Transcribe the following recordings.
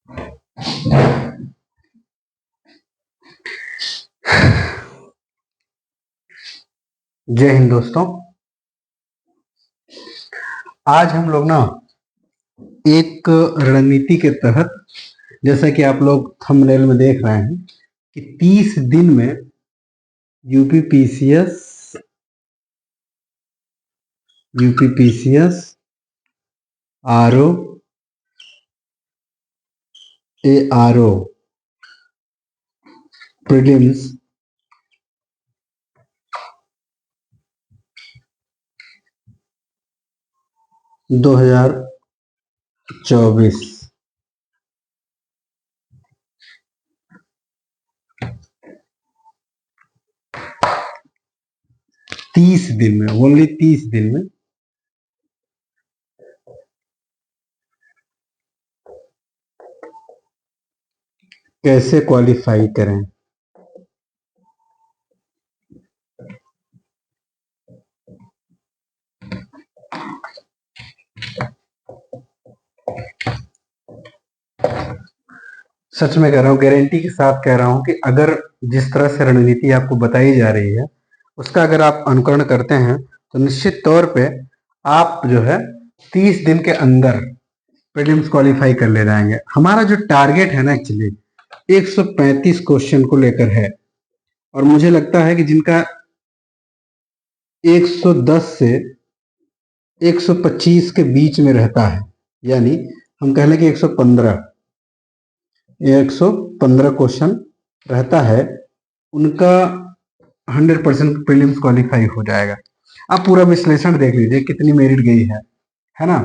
जय हिंद दोस्तों। आज हम लोग ना एक रणनीति के तहत, जैसा कि आप लोग थंबनेल में देख रहे हैं कि 30 दिन में यूपीपीसीएस आरओ एआरओ प्रीलिम्स 2024 30 दिन में, ओनली 30 दिन में कैसे क्वालिफाई करें। सच में कह रहा हूँ, गारंटी के साथ कह रहा हूँ कि अगर जिस तरह से रणनीति आपको बताई जा रही है उसका अगर आप अनुकरण करते हैं तो निश्चित तौर पे आप जो है 30 दिन के अंदर प्रीलिम्स क्वालिफाई कर ले जाएंगे। हमारा जो टारगेट है ना, एक्चुअली 135 क्वेश्चन को लेकर है और मुझे लगता है कि जिनका 110 से 125 के बीच में रहता है, यानी हम कह लें कि 115 क्वेश्चन रहता है, उनका 100% प्रीलिम्स क्वालिफाई हो जाएगा। आप पूरा विश्लेषण देख लीजिए कितनी मेरिट गई है ना।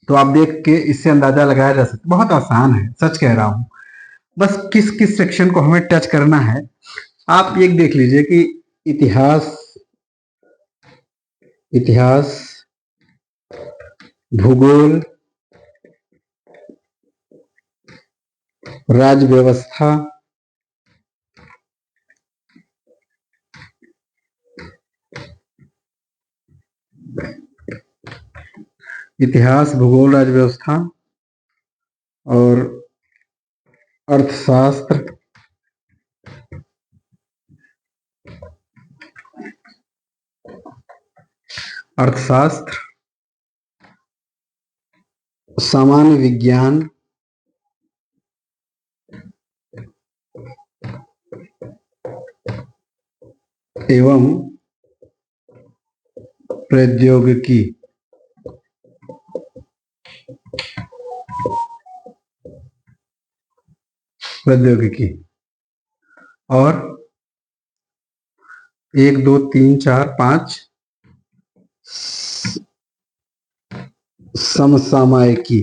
तो आप देख के इससे अंदाजा लगाया जा सकता है। बहुत आसान है, सच कह रहा हूं। बस किस किस सेक्शन को हमें टच करना है आप एक देख लीजिए कि इतिहास, भूगोल, राज्य व्यवस्था, इतिहास, भूगोल, राज्य व्यवस्था और अर्थशास्त्र, सामान्य विज्ञान, एवं प्रौद्योगिकी। और 1 2 3 4 5 समसामयिकी।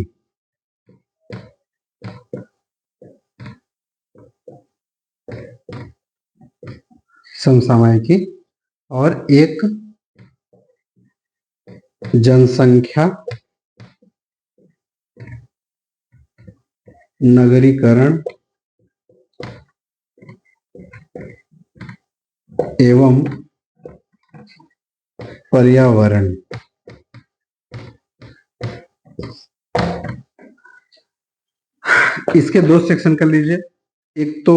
और एक जनसंख्या, नगरीकरण एवं पर्यावरण। इसके दो सेक्शन कर लीजिए। एक तो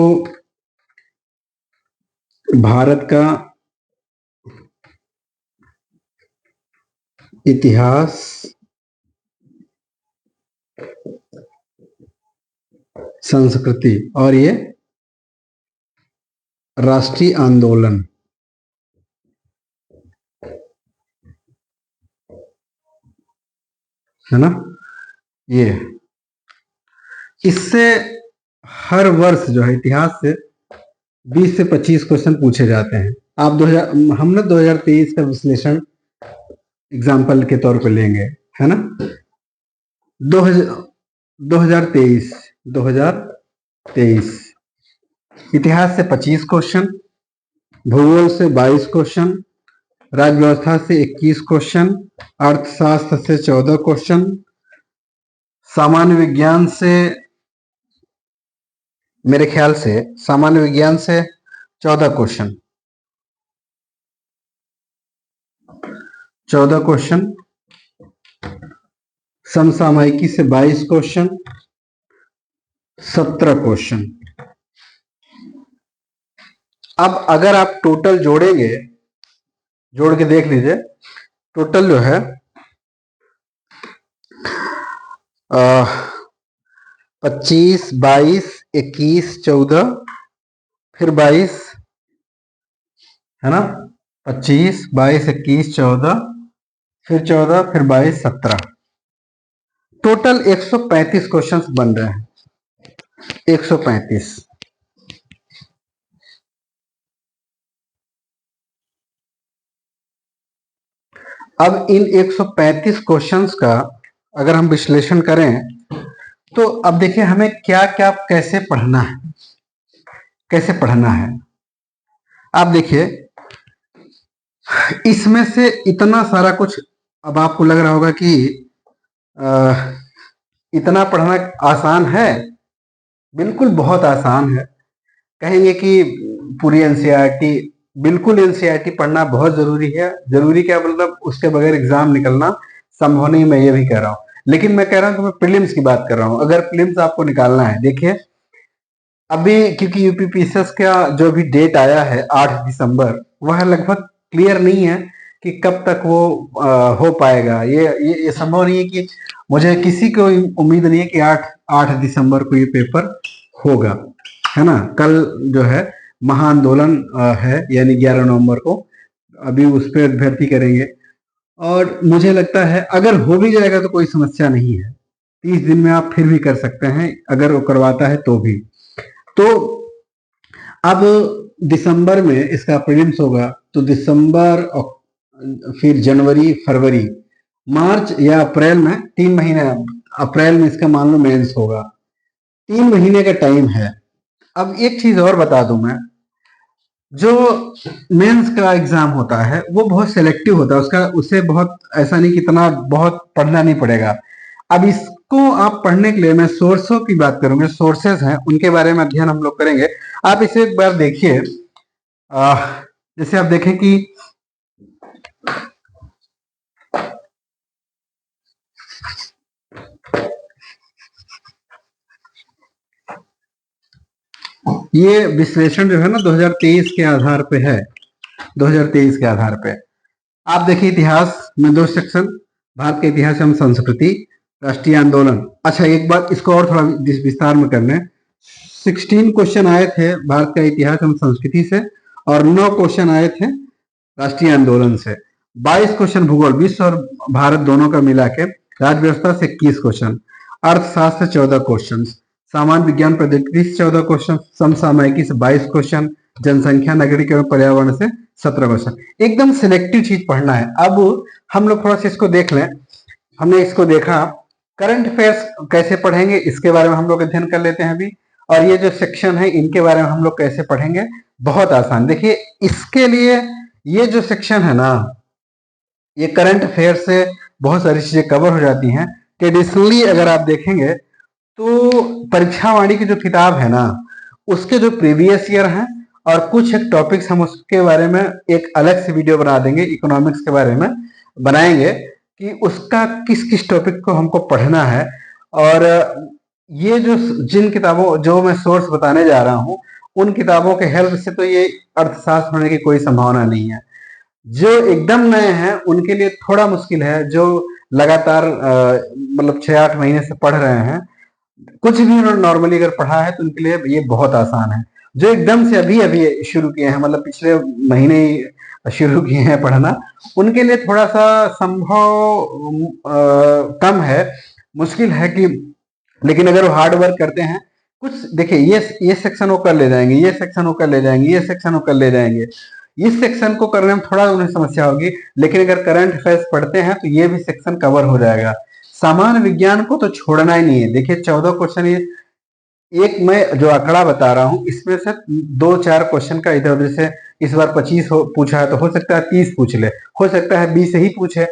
भारत का इतिहास, संस्कृति और ये राष्ट्रीय आंदोलन, है ना। ये इससे हर वर्ष जो है इतिहास से 20 से 25 क्वेश्चन पूछे जाते हैं। आप 2000 हम ना 2023 का विश्लेषण एग्जाम्पल के तौर पे लेंगे, है ना। 2023 इतिहास से 25 क्वेश्चन, भूगोल से 22 क्वेश्चन, राज्य व्यवस्था से 21 क्वेश्चन, अर्थशास्त्र से 14 क्वेश्चन, सामान्य विज्ञान से मेरे ख्याल से 14 क्वेश्चन, 14 क्वेश्चन, समसामयिकी से 22 क्वेश्चन, 17 क्वेश्चन। अब अगर आप टोटल जोड़ेंगे, जोड़ के देख लीजिए, टोटल जो है 25, 22, 21, 14, फिर 22 है ना, 25, 22, 21, 14, फिर 14, फिर 22, 17, टोटल 135 क्वेश्चंस बन रहे हैं। 135। अब इन 135 क्वेश्चंस का अगर हम विश्लेषण करें तो अब देखिए हमें क्या क्या कैसे पढ़ना है, कैसे पढ़ना है। आप देखिए इसमें से इतना सारा कुछ, अब आपको लग रहा होगा कि इतना पढ़ना आसान है। बिल्कुल बहुत आसान है। कहेंगे कि पूरी एनसीईआरटी, बिल्कुल एनसीईआरटी पढ़ना बहुत जरूरी है। जरूरी क्या मतलब, उसके बगैर एग्जाम निकलना संभव नहीं, मैं ये भी कह रहा हूँ। लेकिन मैं कह रहा हूँ कि मैं प्रीलिम्स की बात कर रहा हूँ। अगर प्रीलिम्स आपको निकालना है, देखिए अभी क्योंकि यूपीपीसीएस का जो भी डेट आया है 8 दिसंबर, वह लगभग क्लियर नहीं है कि कब तक वो हो पाएगा। ये संभव नहीं है कि, मुझे किसी को उम्मीद नहीं है कि 8 दिसंबर को ये पेपर होगा, है ना। कल जो है महाआंदोलन है, यानी 11 नवंबर को, अभी उस पर अभ्यर्थी करेंगे। और मुझे लगता है अगर हो भी जाएगा तो कोई समस्या नहीं है, 30 दिन में आप फिर भी कर सकते हैं, अगर वो करवाता है तो भी। तो अब दिसंबर में इसका प्रीलिम्स होगा, तो दिसंबर, फिर जनवरी, फरवरी, मार्च या अप्रैल में, 3 महीने, अप्रैल में इसका मान लो मेंस होगा। 3 महीने का टाइम है। अब एक चीज और बता दूं मैं, जो मेंस का एग्जाम होता है वो बहुत सिलेक्टिव होता है, उसका उससे बहुत ऐसा नहीं कि इतना बहुत पढ़ना नहीं पड़ेगा। अब इसको आप पढ़ने के लिए, मैं सोर्सों की बात करूंगा, सोर्सेज हैं उनके बारे में अध्ययन हम लोग करेंगे। आप इसे एक बार देखिए, जैसे आप देखें कि ये विश्लेषण जो है ना 2023 के आधार पे है, 2023 के आधार पे। आप देखिए इतिहास में 2 सेक्शन, भारत के इतिहास एवं संस्कृति, राष्ट्रीय आंदोलन। अच्छा एक बात इसको और थोड़ा विस्तार में करने, 16 क्वेश्चन आए थे भारत का इतिहास एवं संस्कृति से, और 9 क्वेश्चन आए थे राष्ट्रीय आंदोलन से। 22 क्वेश्चन भूगोल, विश्व और भारत दोनों का मिला के, राज्य व्यवस्था से 21 क्वेश्चन, अर्थशास्त्र से 14 क्वेश्चन, सामान्य विज्ञान प्रौद्योगिकी से 14 क्वेश्चन, समसामयिकी से 22 क्वेश्चन, जनसंख्या नगरीय एवं पर्यावरण से 17 क्वेश्चन। एकदम सिलेक्टिव चीज पढ़ना है। अब हम लोग थोड़ा सा इसको देख लें। हमने इसको देखा, करंट अफेयर्स कैसे पढ़ेंगे इसके बारे में हम लोग अध्ययन कर लेते हैं अभी। और ये जो सेक्शन है इनके बारे में हम लोग कैसे पढ़ेंगे, बहुत आसान। देखिए इसके लिए ये जो सेक्शन है ना, ये करंट अफेयर से बहुत सारी चीजें कवर हो जाती हैं। ट्रेडिशनली अगर आप देखेंगे तो परीक्षा वाणी की जो किताब है ना, उसके जो प्रीवियस ईयर हैं और कुछ एक टॉपिक्स, हम उसके बारे में एक अलग से वीडियो बना देंगे, इकोनॉमिक्स के बारे में बनाएंगे कि उसका किस किस टॉपिक को हमको पढ़ना है। और ये जो जिन किताबों, जो मैं सोर्स बताने जा रहा हूँ, उन किताबों के हेल्प से तो ये अर्थशास्त्र होने की कोई संभावना नहीं है। जो एकदम नए हैं उनके लिए थोड़ा मुश्किल है, जो लगातार मतलब 6-8 महीने से पढ़ रहे हैं, कुछ भी नॉर्मली अगर पढ़ा है तो उनके लिए ये बहुत आसान है। जो एकदम से अभी अभी शुरू किए हैं, मतलब पिछले महीने ही शुरू किए हैं पढ़ना, उनके लिए थोड़ा सा संभव कम है, मुश्किल है कि, लेकिन अगर वो हार्ड वर्क करते हैं, कुछ देखिए ये सेक्शन वो कर ले जाएंगे, ये सेक्शन वो कर ले जाएंगे, ये सेक्शन वो कर ले जाएंगे। इस सेक्शन को करने में थोड़ा उन्हें समस्या होगी, लेकिन अगर करंट अफेयर्स पढ़ते हैं तो ये भी सेक्शन कवर हो जाएगा। सामान्य विज्ञान को तो छोड़ना ही नहीं है। देखिए 14 क्वेश्चन, ये एक मैं जो आंकड़ा बता रहा हूं इसमें से 2-4 क्वेश्चन का इधर उधर से, इस बार 25 पूछा है तो हो सकता है 30 पूछ ले, हो सकता है 20 ही पूछे।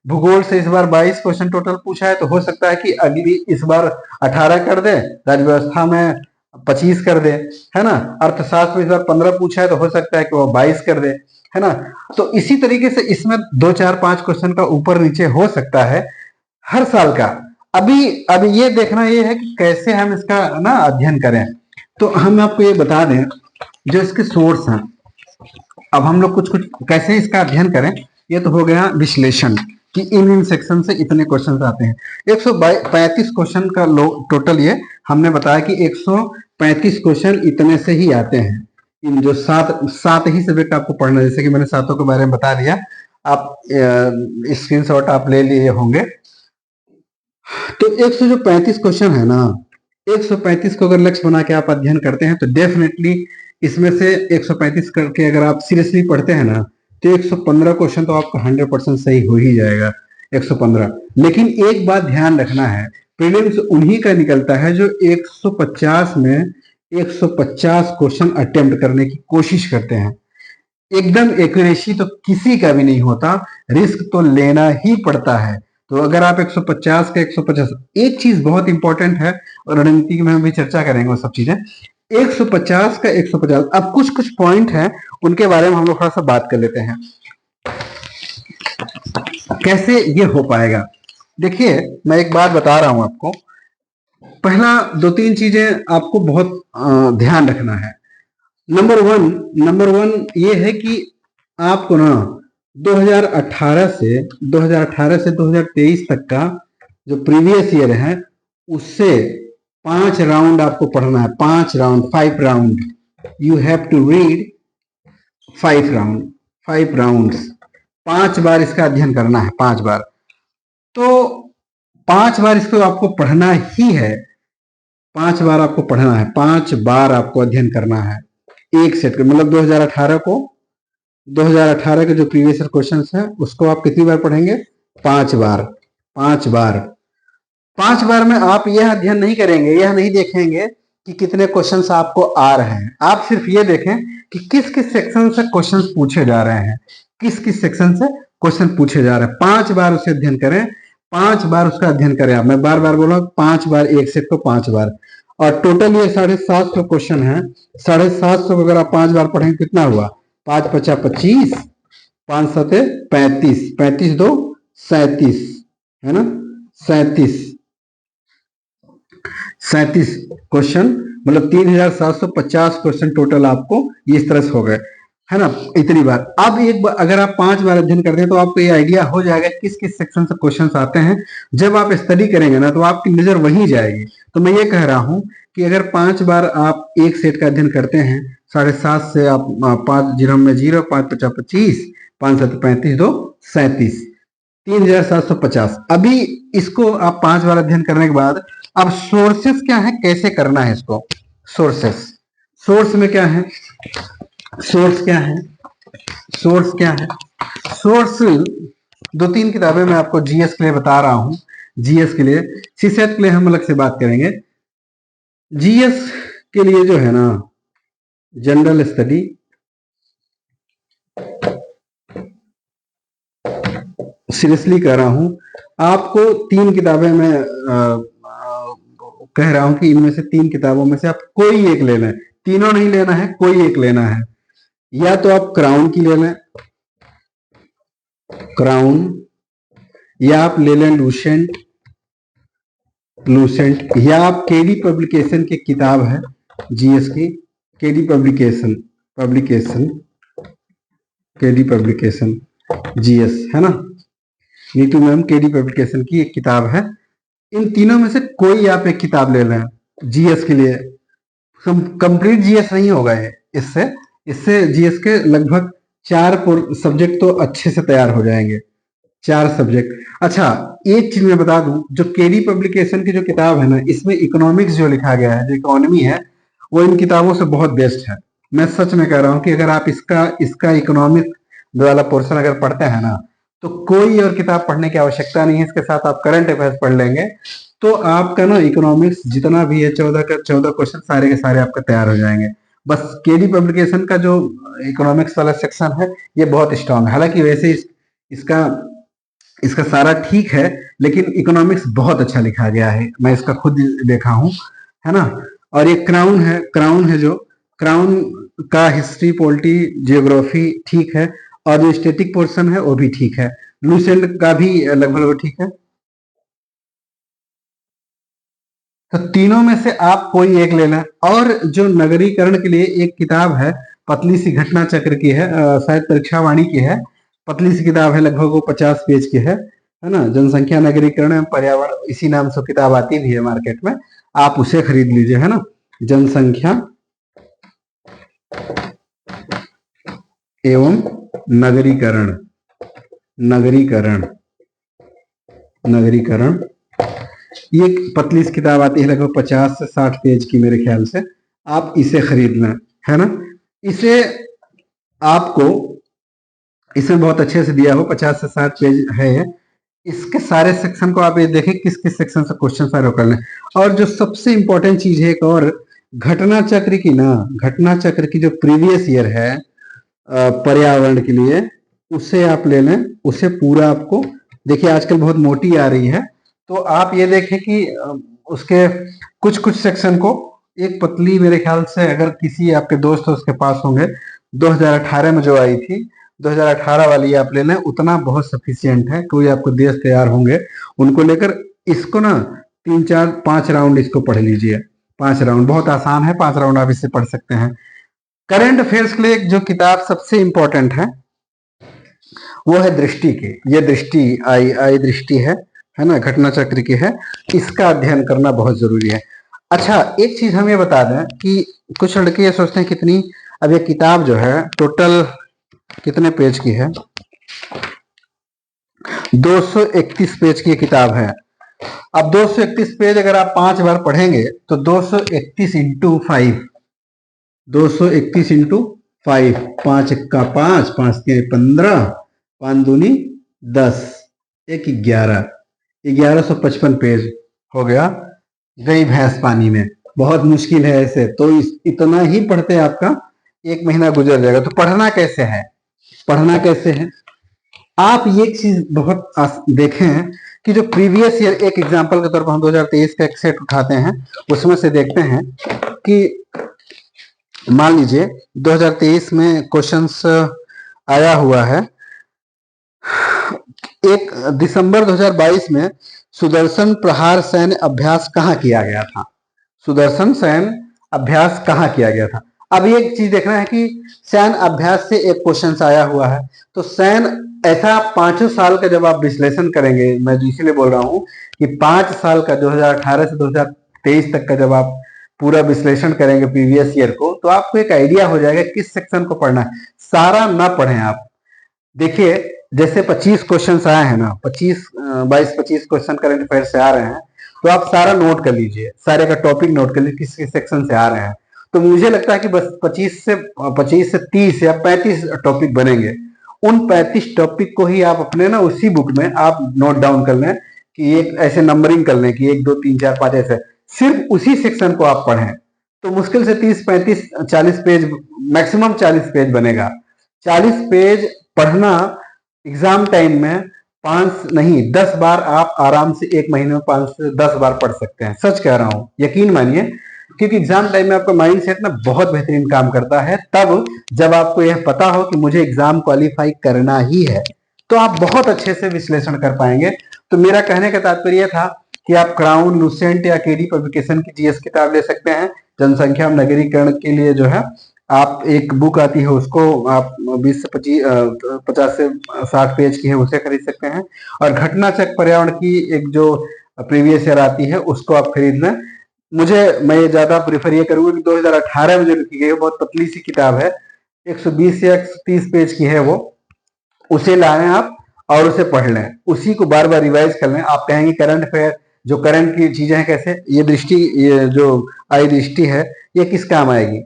भूगोल से इस बार 22 क्वेश्चन टोटल पूछा है तो हो सकता है कि अगली इस बार 18 कर दे, राज्य व्यवस्था में 25 कर दे, है ना। अर्थशास्त्र में इस बार 15 पूछा है तो हो सकता है कि वो 22 कर दे, है ना। तो इसी तरीके से इसमें 2-4-5 क्वेश्चन का ऊपर नीचे हो सकता है हर साल का। अभी ये देखना ये है कि कैसे हम इसका ना अध्ययन करें। तो हम आपको ये बता दें जो इसके सोर्स हैं। अब हम लोग कुछ कुछ कैसे इसका अध्ययन करें। ये तो हो गया विश्लेषण कि इन सेक्शन से इतने क्वेश्चन आते हैं। 135 क्वेश्चन का टोटल ये हमने बताया कि 135 क्वेश्चन इतने से ही आते हैं। इन जो सात ही सब्जेक्ट आपको पढ़ना, जैसे कि मैंने सातों के बारे में बता दिया, आप स्क्रीनशॉट आप ले लिए होंगे। तो 135 क्वेश्चन है ना, 135 को अगर लक्ष्य बना के आप अध्ययन करते हैं तो डेफिनेटली इसमें से 135 करके अगर आप सीरियसली पढ़ते हैं ना तो 115 क्वेश्चन तो आपका 100% सही हो ही जाएगा। 115। लेकिन एक बात ध्यान रखना है, प्रीलिम्स उन्हीं का निकलता है जो 150 में 150 क्वेश्चन अटेम्प्ट करने की कोशिश करते हैं। एकदम एक्यूरेसी तो किसी का भी नहीं होता, रिस्क तो लेना ही पड़ता है। तो अगर आप 150 का 150, एक चीज बहुत इंपॉर्टेंट है और रणनीति में हम भी चर्चा करेंगे वो सब चीजें। 150 का 150, अब कुछ कुछ पॉइंट है उनके बारे में हम लोग थोड़ा सा बात कर लेते हैं कैसे ये हो पाएगा। देखिए मैं एक बात बता रहा हूं आपको, पहला 2-3 चीजें आपको बहुत ध्यान रखना है। नंबर वन ये है कि आपको ना 2018 से 2023 तक का जो प्रीवियस ईयर है उससे 5 राउंड आपको पढ़ना है। 5 round, 5 round, you have to read 5 rounds. 5 बार इसका अध्ययन करना है, 5 बार। तो 5 बार इसको आपको पढ़ना ही है। 5 बार आपको पढ़ना है, 5 बार आपको अध्ययन करना है एक सेट का। मतलब 2018 के जो प्रीवियस ईयर क्वेश्चन है उसको आप कितनी बार पढ़ेंगे? 5 बार। 5 बार 5 बार में आप यह अध्ययन नहीं करेंगे, यह नहीं देखेंगे कि कितने क्वेश्चंस आपको आ रहे हैं। आप सिर्फ ये देखें कि किस किस सेक्शन से क्वेश्चंस पूछे जा रहे हैं, किस किस सेक्शन से क्वेश्चन पूछे जा रहे हैं। 5 बार उसे अध्ययन करें, 5 बार उसका अध्ययन करें आप। मैं बार बार बोल रहा हूँ 5 बार एक सेट को 5 बार। और टोटल ये 750 क्वेश्चन है। 750 अगर आप 5 बार पढ़ेंगे कितना हुआ? 5 पचा 25, 5 सते 35, 35 दो 37, है ना? 37 क्वेश्चन, मतलब 3750 क्वेश्चन टोटल आपको ये इस तरह से हो गए, है ना? इतनी बार। अब एक बार अगर आप 5 बार अध्ययन करते हैं तो आपको ये आइडिया हो जाएगा किस किस सेक्शन से क्वेश्चंस आते हैं। जब आप स्टडी करेंगे ना तो आपकी नजर वहीं जाएगी। तो मैं ये कह रहा हूं कि अगर 5 बार आप एक सेट का अध्ययन करते हैं, 7.5 से आप 5 जीरो में 0, 5 पचा 25, 5 7 35, 2 37, 3750। अभी इसको आप 5 बार अध्ययन करने के बाद अब सोर्सेस क्या है, कैसे करना है इसको। सोर्स में क्या है, सोर्स क्या है, सोर्स 2-3 किताबें मैं आपको जीएस के लिए बता रहा हूं। जीएस के लिए, सीसेट के लिए हम अलग से बात करेंगे। जीएस के लिए जो है ना, जनरल स्टडी, सीरियसली कह रहा हूं आपको 3 किताबें मैं कह रहा हूं कि इनमें से 3 किताबों में से आप कोई एक ले लें। तीनों नहीं लेना है, कोई एक लेना है। या तो आप क्राउन की ले लें, क्राउन, या आप ले लें लूसेंट, या आप केडी पब्लिकेशन की किताब है जीएस की, केडी पब्लिकेशन जीएस, है ना? नीतू मैम केडी पब्लिकेशन की एक किताब है। इन तीनों में से कोई आप एक किताब ले लें जीएस के लिए। कंप्लीट जीएस नहीं होगा ये, इससे जीएस के लगभग 4 सब्जेक्ट तो अच्छे से तैयार हो जाएंगे। 4 सब्जेक्ट। अच्छा, एक चीज मैं बता दूं, जो केडी पब्लिकेशन की जो किताब है ना, इसमें इकोनॉमिक्स जो लिखा गया है, जो इकोनॉमी है, वो इन किताबों से बहुत बेस्ट है। मैं सच में कह रहा हूं कि अगर आप इसका इकोनॉमिक वाला पोर्शन अगर पढ़ते हैं ना तो कोई और किताब पढ़ने की आवश्यकता नहीं है। इसके साथ आप करंट अफेयर्स पढ़ लेंगे तो आपका ना इकोनॉमिक्स जितना भी है 14 क्वेश्चन सारे के सारे आपके तैयार हो जाएंगे। बस केडी पब्लिकेशन का जो इकोनॉमिक्स वाला सेक्शन है ये बहुत स्ट्रांग है। हालांकि वैसे इसका सारा ठीक है, लेकिन इकोनॉमिक्स बहुत अच्छा लिखा गया है, मैं इसका खुद देखा हूं, है ना? और ये क्राउन है जो क्राउन का हिस्ट्री, पॉलिटी, जियोग्राफी ठीक है, और जो स्टैटिक पोर्शन है वो भी ठीक है। लूसेंट का भी लगभग ठीक है। तो तीनों में से आप कोई एक लेना। और जो नगरीकरण के लिए एक किताब है, पतली सी घटना चक्र की है, शायद परीक्षा वाणी की है, पतली सी किताब है, लगभग वो 50 पेज की है ना, जनसंख्या नगरीकरण एवं पर्यावरण, इसी नाम से किताब आती भी है मार्केट में, आप उसे खरीद लीजिए, है ना। जनसंख्या एवं नगरीकरण, नगरीकरण, नगरीकरण, ये पतली सी किताब आती है, लगभग 50 से 60 पेज की मेरे ख्याल से, आप इसे खरीद लें, है ना। इसे आपको, इसमें बहुत अच्छे से दिया हो, 50 से 60 पेज है। इसके सारे सेक्शन को आप ये देखें किस किस सेक्शन से क्वेश्चन सारे कर लें। और जो सबसे इंपॉर्टेंट चीज है एक और, घटना चक्र की ना, घटना चक्र की जो प्रीवियस ईयर है पर्यावरण के लिए, उसे आप ले लें, उसे पूरा आपको, देखिए आजकल बहुत मोटी आ रही है, तो आप ये देखें कि उसके कुछ कुछ सेक्शन को, एक पतली मेरे ख्याल से अगर किसी आपके दोस्त उसके पास होंगे, 2018 में जो आई थी, 2018 वाली आप ले लें, उतना बहुत सफिशियंट है। कोई आपको देश तैयार होंगे उनको लेकर इसको ना 3 4 5 राउंड इसको पढ़ लीजिए, 5 राउंड बहुत आसान है, 5 राउंड आप इससे पढ़ सकते हैं। करंट अफेयर्स के लिए जो किताब सबसे इंपॉर्टेंट है वो है दृष्टि की, ये दृष्टि आई दृष्टि है ना, घटना चक्र की है, इसका अध्ययन करना बहुत जरूरी है। अच्छा, एक चीज हम ये बता दें कि कुछ लड़के ये सोचते हैं कितनी, अब ये किताब जो है टोटल कितने पेज की है, 231 पेज की किताब है। अब 231 पेज अगर आप 5 बार पढ़ेंगे तो 231 इंटू 5, 231 इंटू 5, 5 का 5, 5 के 15, 5 दूनी 10, 1 11, 1155 पेज हो गया, गई भैंस पानी में। बहुत मुश्किल है ऐसे, तो इतना ही पढ़ते आपका 1 महीना गुजर जाएगा। तो पढ़ना कैसे है, पढ़ना कैसे है, आप ये चीज बहुत देखें कि जो प्रीवियस ईयर, एक एग्जांपल के तौर पर हम 2023 का एक सेट उठाते हैं, उसमें से देखते हैं कि मान लीजिए 2023 में क्वेश्चंस आया हुआ है, 1 दिसंबर 2022 में सुदर्शन प्रहार सैन्य अभ्यास कहाँ किया गया था, सुदर्शन सैन्य अभ्यास कहाँ किया गया था। अब ये चीज देखना है कि सैन्य अभ्यास से एक क्वेश्चन आया हुआ है, तो सैन्य, ऐसा 5 साल का जब आप विश्लेषण करेंगे, मैं इसीलिए बोल रहा हूं कि 5 साल का 2018 से 2023 तक का जब आप पूरा विश्लेषण करेंगे प्रीवियस ईयर को, तो आपको एक आइडिया हो जाएगा किस सेक्शन को पढ़ना है। सारा ना पढ़ें आप, देखिए जैसे 25 क्वेश्चन आए हैं ना, 22-25 क्वेश्चन करंट अफेयर से आ रहे हैं, तो आप सारा नोट कर लीजिए, सारे का टॉपिक नोट कर लीजिए किस किस सेक्शन से आ रहे हैं। तो मुझे लगता है कि बस 25 से 30 या 35 टॉपिक बनेंगे। उन 35 टॉपिक को ही आप अपने ना उसी बुक में आप नोट डाउन कर लें, कि एक ऐसे नंबरिंग कर लें कि 1 2 3 4 5 ऐसे, सिर्फ उसी सेक्शन को आप पढ़ें, तो मुश्किल से 30 35 40 पेज, मैक्सिमम 40 पेज बनेगा। 40 पेज पढ़ना एग्जाम टाइम में 5 नहीं 10 बार आप आराम से 1 महीने में 5 से 10 बार पढ़ सकते हैं, सच कह रहा हूं, यकीन मानिए, क्योंकि एग्जाम टाइम में आपका माइंड सेट ना बहुत बेहतरीन काम करता है। तब जब आपको यह पता हो कि मुझे एग्जाम क्वालिफाई करना ही है, तो आप बहुत अच्छे से विश्लेषण कर पाएंगे। तो मेरा कहने का तात्पर्य था कि आप क्राउन, लुसेंट या केडी पब्लिकेशन की जीएस किताब ले सकते हैं। जनसंख्या नगरीकरण के लिए जो है, आप एक बुक आती है उसको आप 20 से 50 से 60 पेज की है, उसे खरीद सकते हैं। और घटना चक्र पर्यावरण की एक जो प्रीवियस ईयर आती है उसको आप खरीद लें। मैं ज्यादा प्रीफर ये करूंगा कि 2018 में जो लिखी गई है, बहुत पतली सी किताब है, 120 या 130 पेज की है वो, उसे लाएं आप और उसे पढ़ लें, उसी को बार बार रिवाइज कर लें। आप कहेंगे करंट अफेयर, जो करंट की चीजें हैं कैसे, ये दृष्टि, ये जो आई दृष्टि है, ये किस काम आएगी,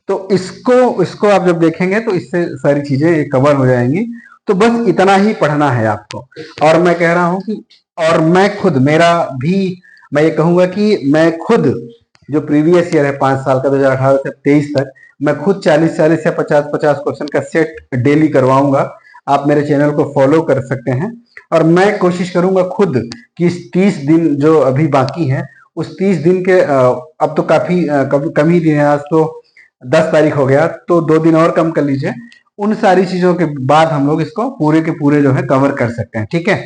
तो इसको आप जब देखेंगे तो इससे सारी चीजें कवर हो जाएंगी। तो बस इतना ही पढ़ना है आपको। और मैं कह रहा हूं कि, और मैं खुद, मेरा भी, मैं ये कहूंगा कि मैं खुद जो प्रीवियस ईयर है 5 साल का 2018 से 23 तक, मैं खुद 40-40 या 50-50 क्वेश्चन का सेट डेली करवाऊंगा। आप मेरे चैनल को फॉलो कर सकते हैं। और मैं कोशिश करूंगा खुद कि इस 30 दिन जो अभी बाकी हैं, उस 30 दिन के, अब तो काफी कम ही दिन है, आज तो 10 तारीख हो गया, तो 2 दिन और कम कर लीजिए। उन सारी चीजों के बाद हम लोग इसको पूरे के पूरे जो है कवर कर सकते हैं, ठीक है।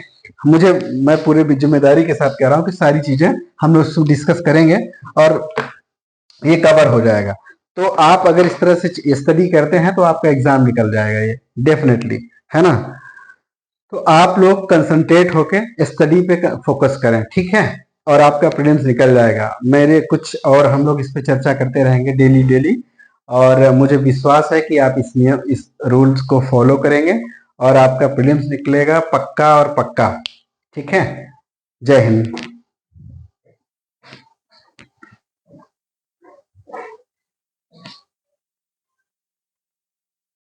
मुझे, मैं पूरे जिम्मेदारी के साथ कह रहा हूँ कि सारी चीजें हम लोग उसको डिस्कस करेंगे और ये कवर हो जाएगा। तो आप अगर इस तरह से स्टडी करते हैं तो आपका एग्जाम निकल जाएगा ये, डेफिनेटली, है ना। तो आप लोग कंसंट्रेट होके स्टडी पे फोकस करें, ठीक है, और आपका प्रीलिम्स निकल जाएगा। मेरे कुछ और हम लोग इस पे चर्चा करते रहेंगे डेली डेली, और मुझे विश्वास है कि आप इस नियम, इस रूल्स को फॉलो करेंगे और आपका प्रीलिम्स निकलेगा पक्का और पक्का, ठीक है। जय हिंद।